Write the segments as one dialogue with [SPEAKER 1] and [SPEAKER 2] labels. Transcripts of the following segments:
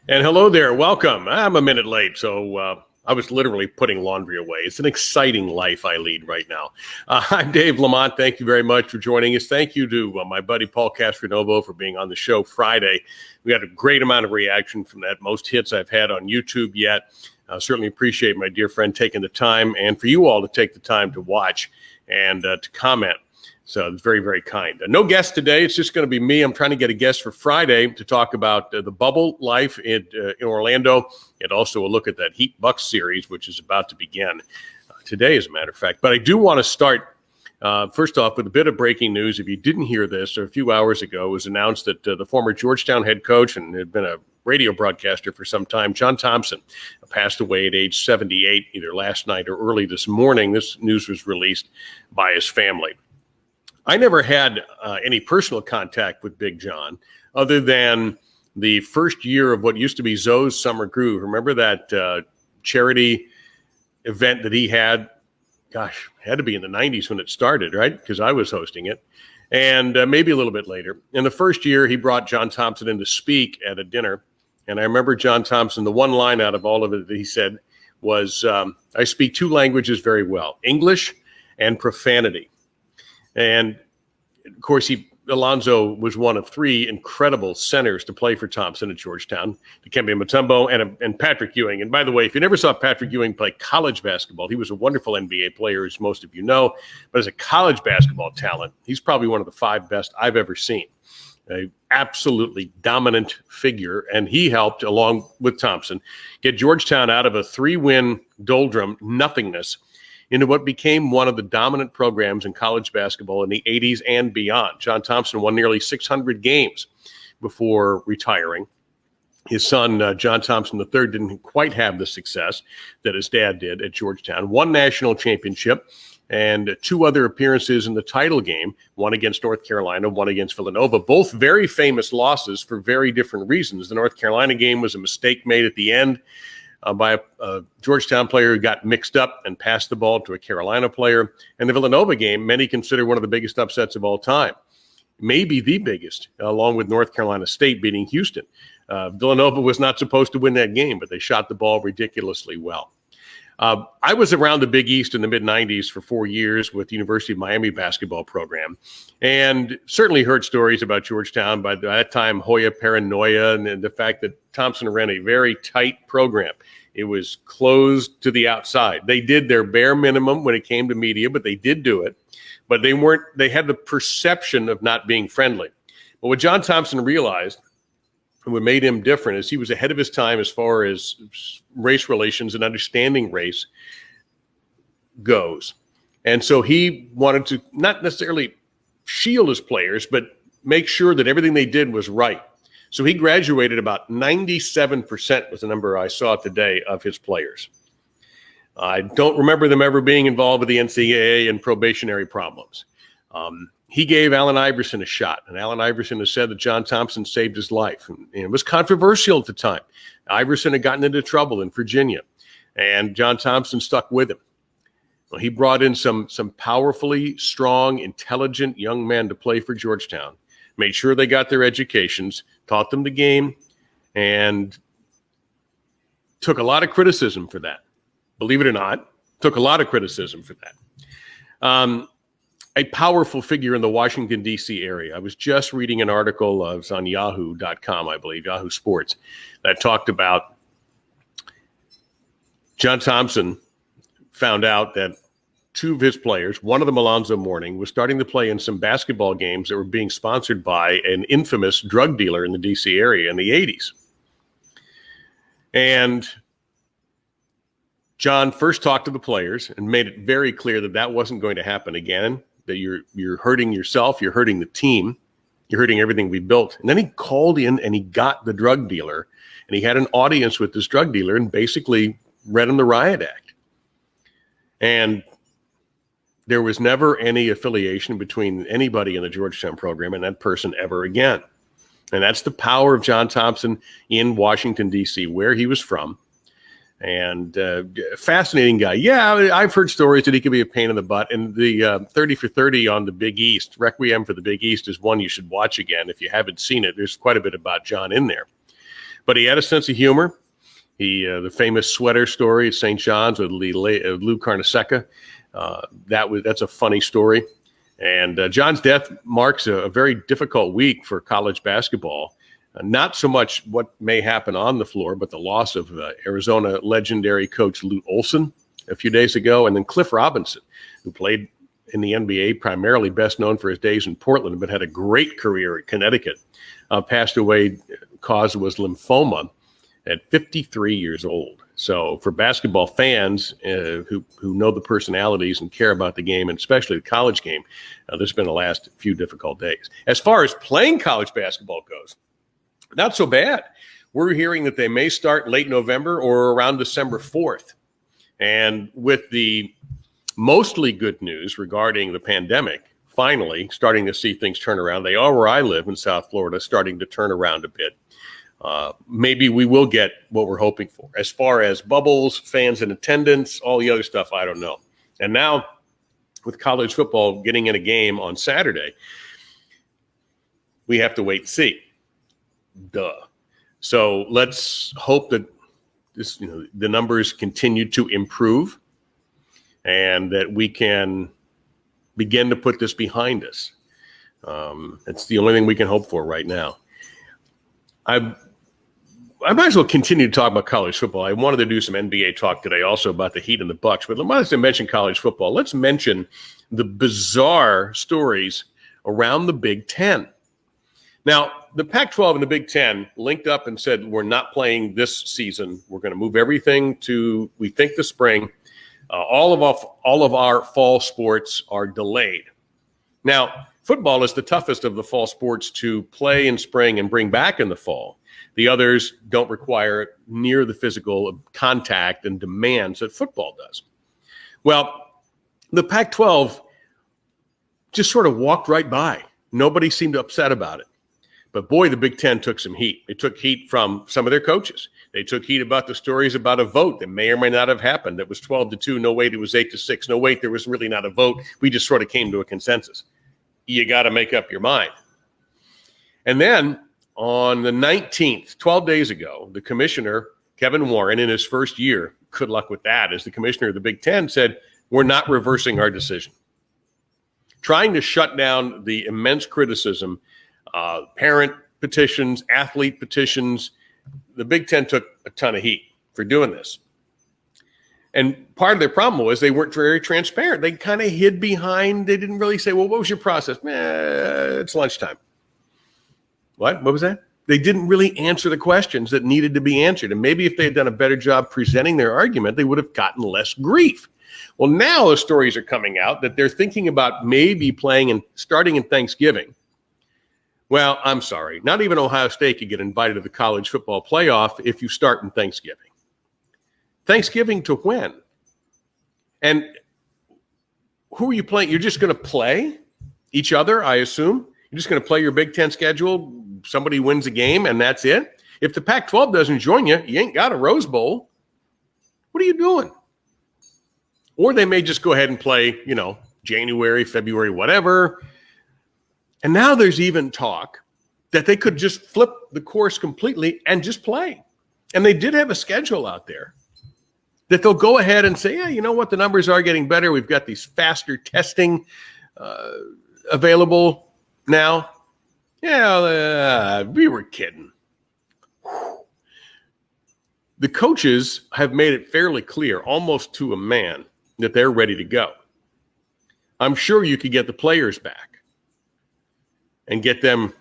[SPEAKER 1] And hello there. Welcome. I'm a minute late, so I was literally putting laundry away. It's an exciting life I lead right now. I'm Dave LaMont. Thank you very much for joining us. Thank you to my buddy Paul Castronovo for being on the show Friday. We had a great amount of reaction from that, most hits I've had on YouTube yet. Certainly appreciate my dear friend taking the time, and for you all to take the time to watch and to comment. So it's very, very kind. No guest today. It's just going to be me. I'm trying to get a guest for Friday to talk about the bubble life in Orlando, and also a look at that Heat Bucks series, which is about to begin today, as a matter of fact. But I do want to start, first off, with a bit of breaking news. If you didn't hear this, a few hours ago, it was announced that the former Georgetown head coach and had been a radio broadcaster for some time, John Thompson, passed away at age 78, either last night or early this morning. This news was released by his family. I never had any personal contact with Big John other than the first year of what used to be Zoe's Summer Groove. Remember that charity event that he had? Gosh, it had to be in the 90s when it started, right? Because I was hosting it. And maybe a little bit later. In the first year, he brought John Thompson in to speak at a dinner. And I remember John Thompson, the one line out of all of it that he said was, I speak two languages very well, English and profanity. And, of course, Alonzo was one of three incredible centers to play for Thompson at Georgetown, Dikembe Mutombo and Patrick Ewing. And, by the way, if you never saw Patrick Ewing play college basketball, he was a wonderful NBA player, as most of you know. But as a college basketball talent, he's probably one of the five best I've ever seen. An absolutely dominant figure. And he helped, along with Thompson, get Georgetown out of a 3-win doldrum nothingness into what became one of the dominant programs in college basketball in the 80s and beyond. John Thompson won nearly 600 games before retiring. His son, John Thompson III, didn't quite have the success that his dad did at Georgetown. One national championship and two other appearances in the title game, one against North Carolina, one against Villanova, both very famous losses for very different reasons. The North Carolina game was a mistake made at the end by a Georgetown player who got mixed up and passed the ball to a Carolina player. And the Villanova game, many consider one of the biggest upsets of all time, maybe the biggest, along with North Carolina State beating Houston. Villanova was not supposed to win that game, but they shot the ball ridiculously well. I was around the Big East in the mid-'90s for 4 years with the University of Miami basketball program, and certainly heard stories about Georgetown. By that time, Hoya paranoia and the fact that Thompson ran a very tight program. It was closed to the outside. They did their bare minimum when it came to media, but they did do it. But they had the perception of not being friendly. But what John Thompson realized, and what made him different, is he was ahead of his time as far as race relations and understanding race goes. And so he wanted to not necessarily shield his players, but make sure that everything they did was right. So he graduated about 97% was the number I saw today of his players. I don't remember them ever being involved with the NCAA and probationary problems. He gave Allen Iverson a shot, and Allen Iverson has said that John Thompson saved his life. And it was controversial at the time. Iverson had gotten into trouble in Virginia, and John Thompson stuck with him. Well, he brought in some powerfully strong, intelligent young men to play for Georgetown, made sure they got their educations, taught them the game, and took a lot of criticism for that. Believe it or not, took a lot of criticism for that. A powerful figure in the Washington, D.C. area. I was just reading an article, it was on yahoo.com, I believe, Yahoo Sports, that talked about John Thompson found out that two of his players, one of them, Alonzo Mourning, was starting to play in some basketball games that were being sponsored by an infamous drug dealer in the D.C. area in the 80s. And John first talked to the players and made it very clear that that wasn't going to happen again, that you're hurting yourself, you're hurting the team, you're hurting everything we built. And then he called in and he got the drug dealer, and he had an audience with this drug dealer and basically read him the riot act. And there was never any affiliation between anybody in the Georgetown program and that person ever again. And that's the power of John Thompson in Washington, D.C., where he was from. And fascinating guy. Yeah, I've heard stories that he could be a pain in the butt. And the 30 for 30 on the Big East, Requiem for the Big East, is one you should watch again if you haven't seen it. There's quite a bit about John in there. But he had a sense of humor. The famous sweater story at St. John's with Lou Carnesecca, that's a funny story. And John's death marks a very difficult week for college basketball. Not so much what may happen on the floor, but the loss of Arizona legendary coach Lute Olson a few days ago, and then Cliff Robinson, who played in the NBA, primarily best known for his days in Portland, but had a great career at Connecticut, passed away. Cause was lymphoma at 53 years old. So for basketball fans who know the personalities and care about the game, and especially the college game, there's been the last few difficult days. As far as playing college basketball goes, not so bad. We're hearing that they may start late November or around December 4th. And with the mostly good news regarding the pandemic, finally starting to see things turn around. They are where I live in South Florida, starting to turn around a bit. Maybe we will get what we're hoping for. As far as bubbles, fans in attendance, all the other stuff, I don't know. And now with college football getting in a game on Saturday, we have to wait and see. Duh. So let's hope that the numbers continue to improve and that we can begin to put this behind us. It's the only thing we can hope for right now. I might as well continue to talk about college football. I wanted to do some NBA talk today also about the Heat and the Bucks, but let's mention college football. Let's mention the bizarre stories around the Big Ten. Now, the Pac-12 and the Big Ten linked up and said, we're not playing this season. We're going to move everything to, we think, the spring. All of our fall sports are delayed. Now, football is the toughest of the fall sports to play in spring and bring back in the fall. The others don't require near the physical contact and demands that football does. Well, the Pac-12 just sort of walked right by. Nobody seemed upset about it. But boy, the Big Ten took some heat. They took heat from some of their coaches. They took heat about the stories about a vote that may or may not have happened. It was 12-2. No, wait, it was 8-6. No, wait, there was really not a vote. We just sort of came to a consensus. You got to make up your mind. And then on the 19th, 12 days ago, the commissioner, Kevin Warren, in his first year, good luck with that, as the commissioner of the Big Ten, said, we're not reversing our decision. Trying to shut down the immense criticism, parent petitions, athlete petitions, the Big Ten took a ton of heat for doing this. And part of their problem was they weren't very transparent. They kind of hid behind, they didn't really say, well, what was your process? It's lunchtime. What was that? They didn't really answer the questions that needed to be answered. And maybe if they had done a better job presenting their argument, they would have gotten less grief. Well, now the stories are coming out that they're thinking about maybe playing and starting in Thanksgiving. Well, I'm sorry. Not even Ohio State could get invited to the college football playoff if you start in Thanksgiving. Thanksgiving to when? And who are you playing? You're just going to play each other, I assume? You're just going to play your Big Ten schedule. Somebody wins a game, and that's it. If the Pac-12 doesn't join you, you ain't got a Rose Bowl. What are you doing? Or they may just go ahead and play, January, February, whatever. And now there's even talk that they could just flip the course completely and just play. And they did have a schedule out there that they'll go ahead and say, yeah, you know what? The numbers are getting better. We've got these faster testing available now. Yeah, we were kidding. The coaches have made it fairly clear, almost to a man, that they're ready to go. I'm sure you could get the players back and get them,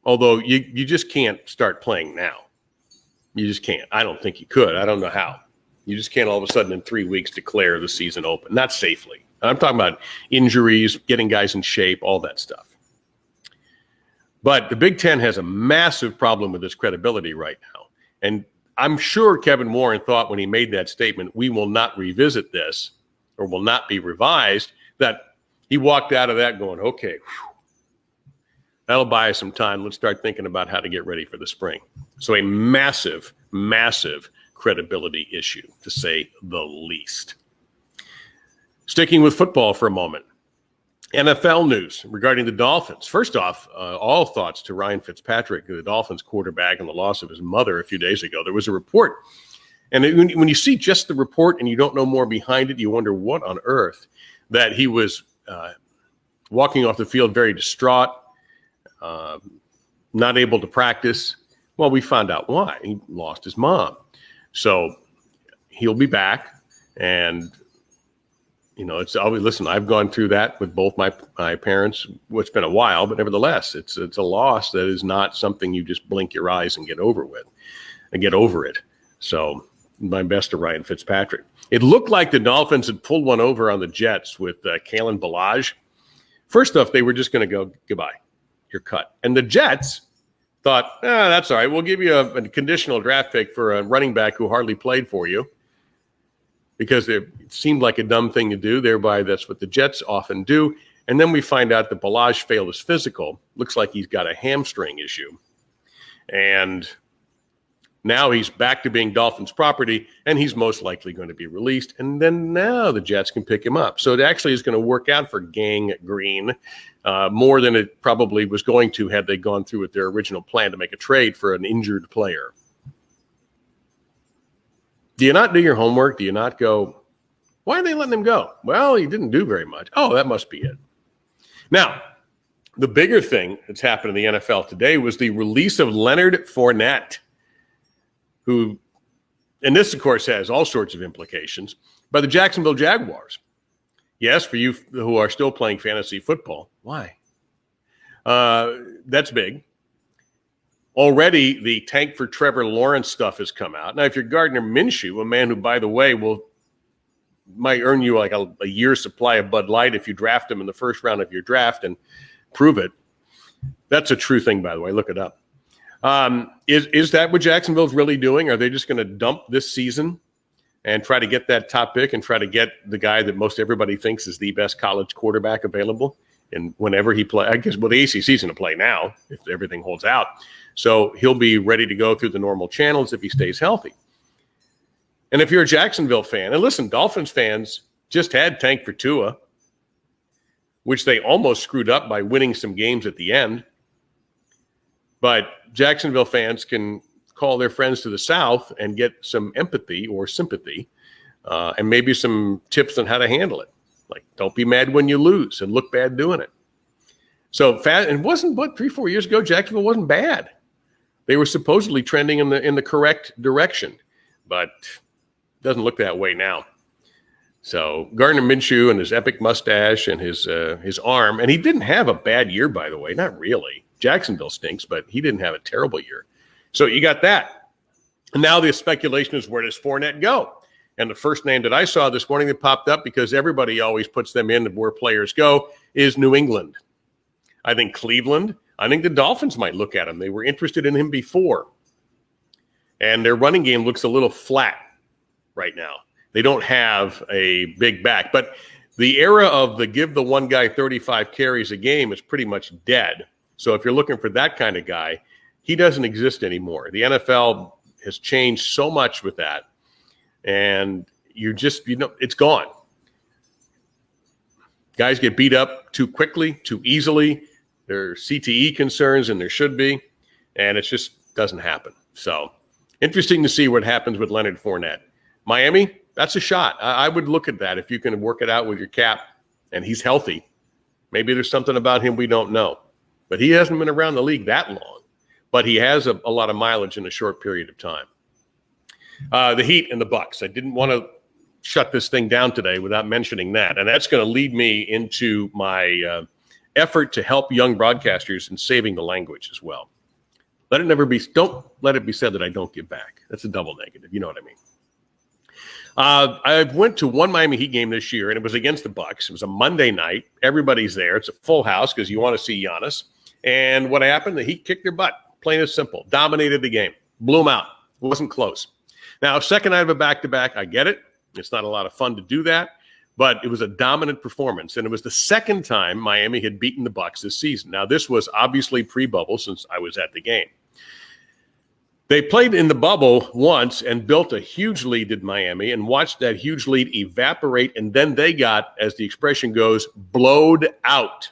[SPEAKER 1] although you just can't start playing now. You just can't. I don't think you could. I don't know how. You just can't all of a sudden in 3 weeks declare the season open. Not safely. I'm talking about injuries, getting guys in shape, all that stuff. But the Big Ten has a massive problem with its credibility right now. And I'm sure Kevin Warren thought when he made that statement, we will not revisit this or will not be revised, that he walked out of that going, okay, that'll buy us some time. Let's start thinking about how to get ready for the spring. So a massive, massive credibility issue, to say the least. Sticking with football for a moment. NFL news regarding the Dolphins. First off, all thoughts to Ryan Fitzpatrick, the Dolphins quarterback, and the loss of his mother a few days ago. There was a report. And when you see just the report and you don't know more behind it, you wonder what on earth, that he was walking off the field very distraught, not able to practice. Well, we found out why. He lost his mom. So he'll be back. And, it's always, listen, I've gone through that with both my parents. Well, it's been a while, but nevertheless, it's a loss that is not something you just blink your eyes and get over it. So my best to Ryan Fitzpatrick. It looked like the Dolphins had pulled one over on the Jets with Kalen Ballage. First off, they were just going to go, goodbye, you're cut. And the Jets thought, that's all right. We'll give you a conditional draft pick for a running back who hardly played for you, because it seemed like a dumb thing to do. Thereby, that's what the Jets often do. And then we find out that Ballage failed his physical. Looks like he's got a hamstring issue. And now he's back to being Dolphins property, and he's most likely going to be released. And then now the Jets can pick him up. So it actually is going to work out for Gang Green more than it probably was going to had they gone through with their original plan to make a trade for an injured player. Do you not do your homework? Do you not go, why are they letting him go? Well, he didn't do very much. Oh, that must be it. Now, the bigger thing that's happened in the NFL today was the release of Leonard Fournette, who, and this, of course, has all sorts of implications, by the Jacksonville Jaguars. Yes, for you who are still playing fantasy football. Why? That's big. Already, the tank for Trevor Lawrence stuff has come out. Now, if you're Gardner Minshew, a man who, by the way, might earn you like a year's supply of Bud Light if you draft him in the first round of your draft and prove it. That's a true thing, by the way. Look it up. Is that what Jacksonville's really doing? Are they just going to dump this season and try to get that top pick and try to get the guy that most everybody thinks is the best college quarterback available? And whenever he play, I guess, well, the ACC's going to play now if everything holds out. So he'll be ready to go through the normal channels if he stays healthy. And if you're a Jacksonville fan, and listen, Dolphins fans just had tank for Tua, which they almost screwed up by winning some games at the end. But Jacksonville fans can call their friends to the South and get some empathy or sympathy and maybe some tips on how to handle it. Like, don't be mad when you lose and look bad doing it. So, it wasn't, 3-4 years ago, Jacksonville wasn't bad. They were supposedly trending in the correct direction, but it doesn't look that way now. So Gardner Minshew and his epic mustache and his arm, and he didn't have a bad year, by the way, not really. Jacksonville stinks, but he didn't have a terrible year. So you got that. And now the speculation is, where does Fournette go? And the first name that I saw this morning that popped up, because everybody always puts them in where players go, is New England. I think Cleveland. I think the Dolphins might look at him. They were interested in him before. And their running game looks a little flat right now. They don't have a big back. But the era of the give the one guy 35 carries a game is pretty much dead. So if you're looking for that kind of guy, he doesn't exist anymore. The NFL has changed so much with that. And it's gone. Guys get beat up too quickly, too easily. There are CTE concerns, and there should be. And it just doesn't happen. So interesting to see what happens with Leonard Fournette. Miami, that's a shot. I would look at that if you can work it out with your cap and he's healthy. Maybe there's something about him we don't know. But he hasn't been around the league that long. But he has a lot of mileage in a short period of time. The Heat and the Bucks. I didn't want to shut this thing down today without mentioning that. And that's going to lead me into my effort to help young broadcasters in saving the language as well. Don't let it be said that I don't give back. That's a double negative. You know what I mean? I went to one Miami Heat game this year, and it was against the Bucks. It was a Monday night. Everybody's there. It's a full house because you want to see Giannis. And what happened? The Heat kicked their butt. Plain and simple. Dominated the game. Blew them out. It wasn't close. Now, second night of a back-to-back, I get it. It's not a lot of fun to do that. But it was a dominant performance, and it was the second time Miami had beaten the Bucks this season. Now, this was obviously pre-bubble since I was at the game. They played in the bubble once and built a huge lead in Miami and watched that huge lead evaporate. And then they got, as the expression goes, blowed out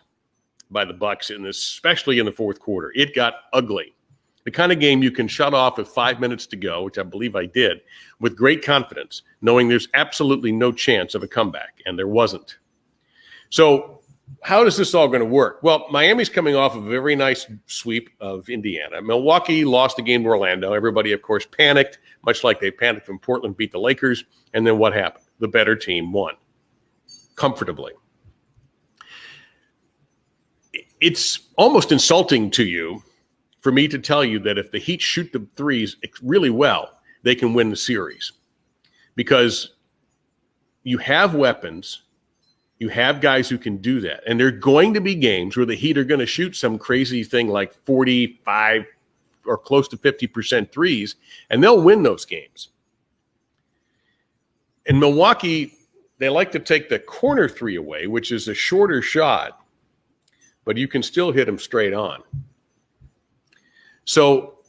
[SPEAKER 1] by the Bucks, and especially in the fourth quarter. It got ugly. The kind of game you can shut off with 5 minutes to go, which I believe I did, with great confidence, knowing there's absolutely no chance of a comeback, and there wasn't. So how is this all going to work? Well, Miami's coming off of a very nice sweep of Indiana. Milwaukee lost the game to Orlando. Everybody, of course, panicked, much like they panicked when Portland beat the Lakers. And then what happened? The better team won comfortably. It's almost insulting to you for me to tell you that if the Heat shoot the threes really well, they can win the series. Because you have weapons. You have guys who can do that. And there are going to be games where the Heat are going to shoot some crazy thing like 45 or close to 50% threes, and they'll win those games. In Milwaukee, they like to take the corner three away, which is a shorter shot, but you can still hit them straight on. So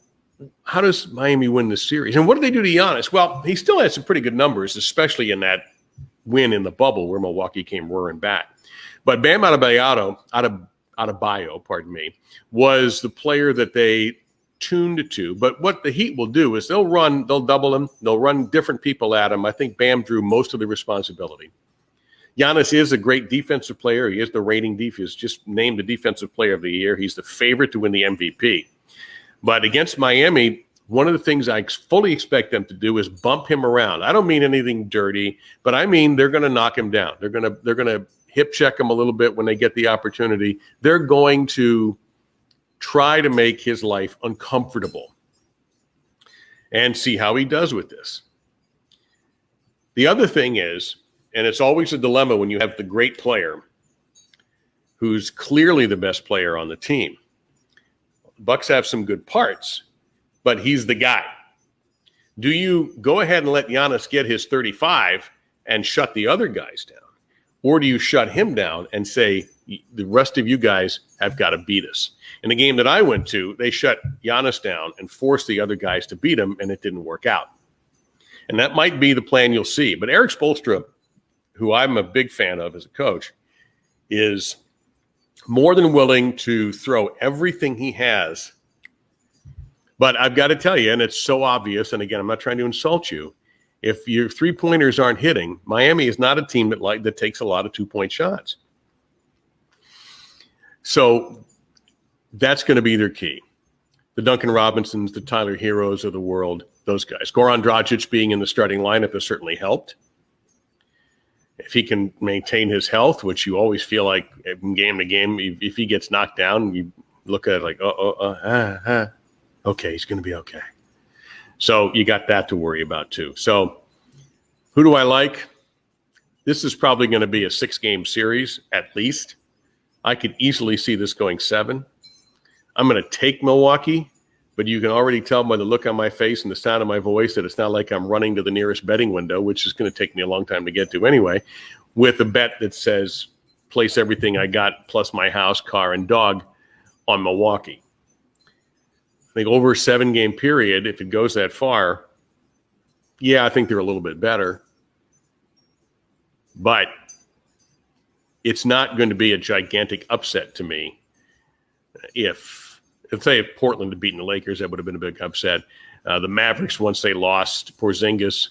[SPEAKER 1] how does Miami win this series? And what do they do to Giannis? Well, he still has some pretty good numbers, especially in that win in the bubble where Milwaukee came roaring back. But Bam Adebayo, was the player that they tuned to. But what the Heat will do is they'll double him, they'll run different people at him. I think Bam drew most of the responsibility. Giannis is a great defensive player. He is the reigning defense, just named the defensive player of the year. He's the favorite to win the MVP. But against Miami, one of the things I fully expect them to do is bump him around. I don't mean anything dirty, but I mean they're going to knock him down. They're going to hip check him a little bit when they get the opportunity. They're going to try to make his life uncomfortable and see how he does with this. The other thing is, and it's always a dilemma when you have the great player who's clearly the best player on the team. Bucks have some good parts, but he's the guy. Do you go ahead and let Giannis get his 35 and shut the other guys down? Or do you shut him down and say, the rest of you guys have got to beat us? In the game that I went to, they shut Giannis down and forced the other guys to beat him, and it didn't work out. And that might be the plan you'll see. But Eric Spoelstra, who I'm a big fan of as a coach, is more than willing to throw everything he has. But I've got to tell you, and it's so obvious, and again, I'm not trying to insult you, if your three-pointers aren't hitting, Miami is not a team that takes a lot of two-point shots. So that's going to be their key. The Duncan Robinsons, the Tyler Heroes of the world, those guys. Goran Dragic being in the starting lineup has certainly helped. If he can maintain his health, which you always feel like from game to game, if he gets knocked down, you look at it like, okay, he's going to be okay. So you got that to worry about too. So who do I like? This is probably going to be a 6-game series at least. I could easily see this going 7. I'm going to take Milwaukee, but you can already tell by the look on my face and the sound of my voice that it's not like I'm running to the nearest betting window, which is going to take me a long time to get to anyway, with a bet that says place everything I got plus my house, car, and dog on Milwaukee. I think over a 7-game period, if it goes that far, yeah, I think they're a little bit better. But it's not going to be a gigantic upset to me. If Portland had beaten the Lakers, that would have been a big upset. The Mavericks, once they lost Porzingis,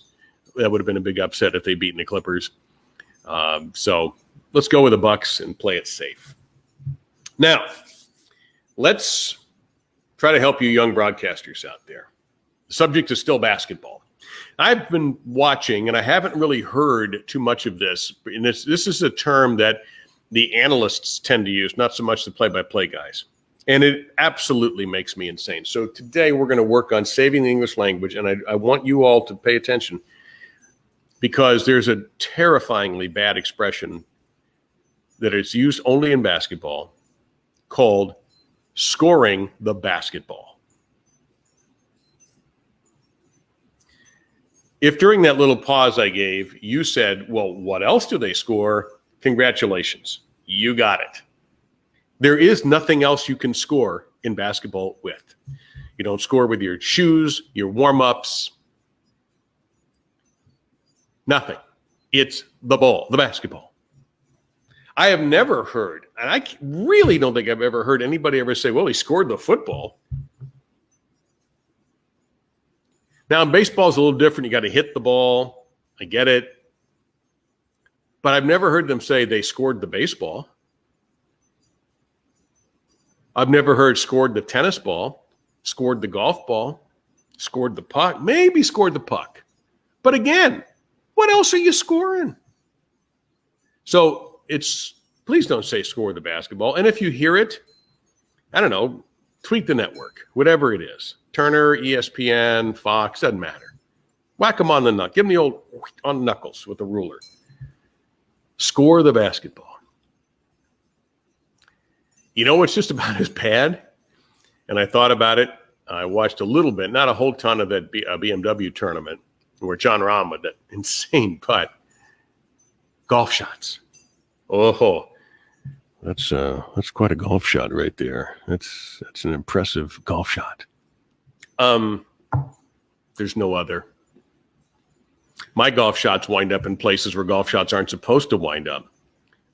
[SPEAKER 1] that would have been a big upset if they beaten the Clippers. So let's go with the Bucks and play it safe. Now, let's try to help you young broadcasters out there. The subject is still basketball. I've been watching, and I haven't really heard too much of this. And this is a term that the analysts tend to use, not so much the play-by-play guys. And it absolutely makes me insane. So today we're going to work on saving the English language, and I want you all to pay attention because there's a terrifyingly bad expression that is used only in basketball called scoring the basketball. If during that little pause I gave, you said, well, what else do they score? Congratulations. You got it. There is nothing else you can score in basketball with. You don't score with your shoes, your warm-ups. Nothing. It's the ball, the basketball. I have never heard, and I really don't think I've ever heard anybody ever say, well, he scored the football. Now, in baseball, it's a little different. You got to hit the ball. I get it. But I've never heard them say they scored the baseball. I've never heard scored the tennis ball, scored the golf ball, scored the puck, maybe scored the puck. But again, what else are you scoring? So please don't say score the basketball. And if you hear it, I don't know, tweak the network, whatever it is. Turner, ESPN, Fox, doesn't matter. Whack them on the knuckles. Give them the old on the knuckles with the ruler. Score the basketball. You know what's just about as bad? And I thought about it. I watched a little bit, not a whole ton of that BMW tournament where John Rahm with that insane putt. Golf shots. Oh, that's quite a golf shot right there. That's an impressive golf shot. There's no other. My golf shots wind up in places where golf shots aren't supposed to wind up.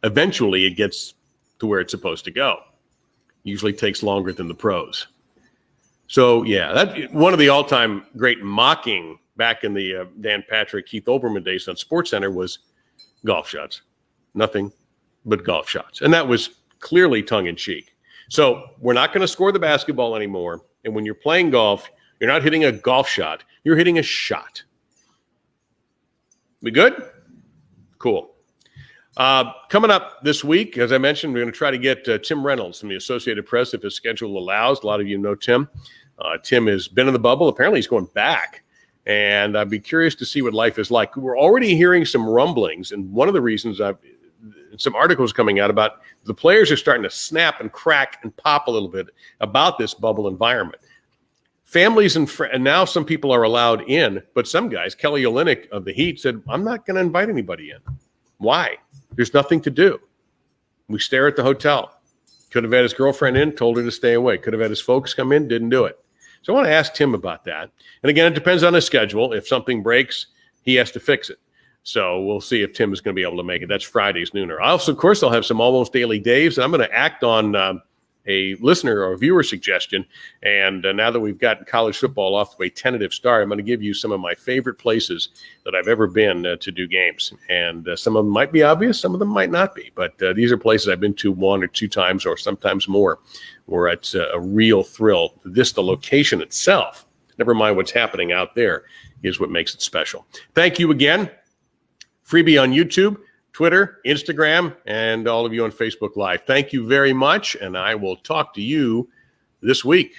[SPEAKER 1] Eventually, it gets to where it's supposed to go. Usually takes longer than the pros. So, yeah, that's one of the all-time great mocking back in the Dan Patrick, Keith Olbermann days on SportsCenter was golf shots. Nothing but golf shots. And that was clearly tongue-in-cheek. So we're not going to score the basketball anymore. And when you're playing golf, you're not hitting a golf shot. You're hitting a shot. We good? Cool. Coming up this week, as I mentioned, we're going to try to get Tim Reynolds from the Associated Press if his schedule allows. A lot of you know Tim. Tim has been in the bubble. Apparently he's going back. And I'd be curious to see what life is like. We're already hearing some rumblings. And one of the reasons some articles coming out about the players are starting to snap and crack and pop a little bit about this bubble environment. Families and now some people are allowed in, but some guys, Kelly Olynyk of the Heat said, I'm not going to invite anybody in. Why? There's nothing to do. We stare at the hotel. Could have had his girlfriend in, told her to stay away. Could have had his folks come in, didn't do it. So I want to ask Tim about that. And again, it depends on his schedule. If something breaks, he has to fix it. So we'll see if Tim is going to be able to make it. That's Friday's Nooner. Also, of course, I'll have some Almost Daily Daves. And I'm going to act on a listener or a viewer suggestion. And now that we've gotten college football off to a tentative start, I'm going to give you some of my favorite places that I've ever been to do games. And some of them might be obvious. Some of them might not be. But these are places I've been to one or two times or sometimes more where it's a real thrill. The location itself, never mind what's happening out there, is what makes it special. Thank you again. Freebie on YouTube, Twitter, Instagram, and all of you on Facebook Live. Thank you very much, and I will talk to you this week.